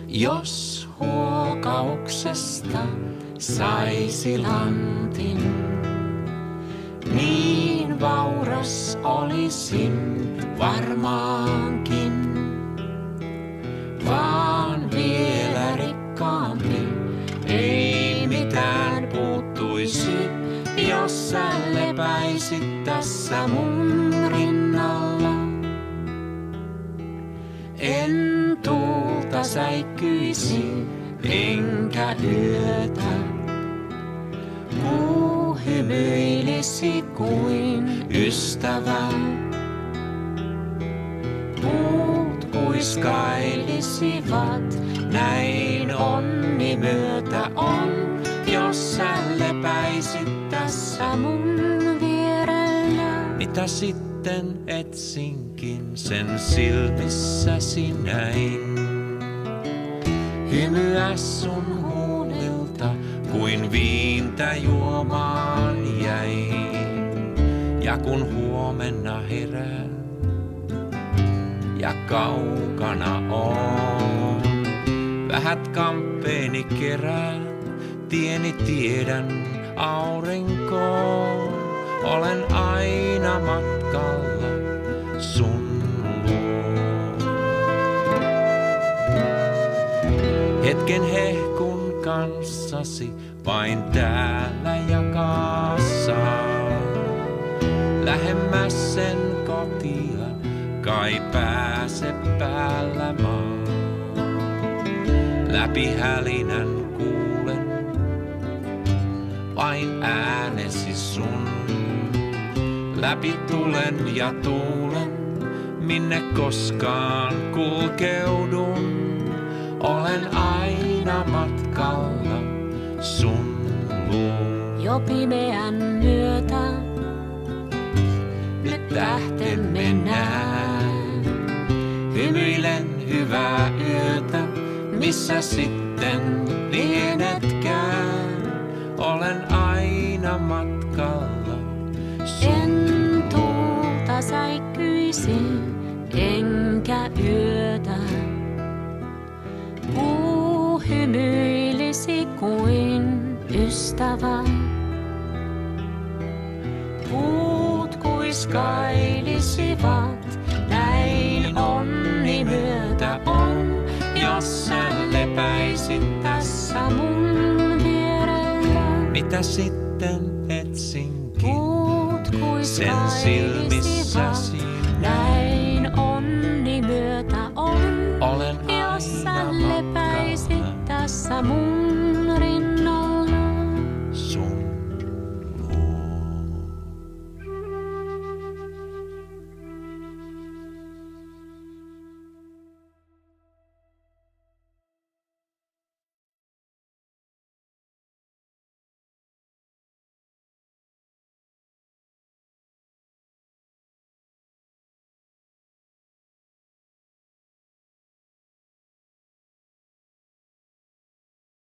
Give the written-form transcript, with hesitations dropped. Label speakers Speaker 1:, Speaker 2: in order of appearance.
Speaker 1: Jos huokauksesta saisi lantin, niin vauras olisin varmaankin. Vaan vielä rikkaampi, ei mitään puuttuisi, jos sä lepäisit tässä mun rinnalla. En tuulta säikkyisi, enkä yötä. Kuu hymyilisi kuin ystävä. Puut kuiskailisivat, näin onni myötä on, jos sä lepäisit tässä mun vierellä. Mitä sitten etsinkin sen silmissäsi näin? Hymyä sun huulilta kuin viintä juomaan jäin. Ja kun huomenna herää ja kaukana on, vähät kamppeeni kerään, tieni tiedän aurinkoon. Olen aina matkalla sun luo. Hetken hehkun kanssasi vain täällä jakaa saa. Lähemmäs sen kotia kai pääse päällä maa. Läpi hälinän kuulen vain äänesi sun. Läpi tulen ja tuulen, minne koskaan kulkeudun. Olen aina matkalla sun luo.
Speaker 2: Jo pimeän myötä
Speaker 1: Nyt tähtemme näen. Hymyilen hyvää yötä, missä sitten lienetkään. Olen aina matkalla sun.
Speaker 2: en tuulta säikkyisi, enkä yötä. Kuu hymyilisi kuin ystävä. Puut kuiskailisivat, näin onni myötä on, jos sä lepäisit tässä mun vierellä.
Speaker 1: Mitä sitten etsinkin
Speaker 2: Puut
Speaker 1: sen
Speaker 2: kuiskailisivat,
Speaker 1: silmissäsi?
Speaker 2: näin onni myötä on,
Speaker 1: Olen
Speaker 2: jos sä
Speaker 1: aina
Speaker 2: lepäisit
Speaker 1: matkalla
Speaker 2: tässä mun rinnalla.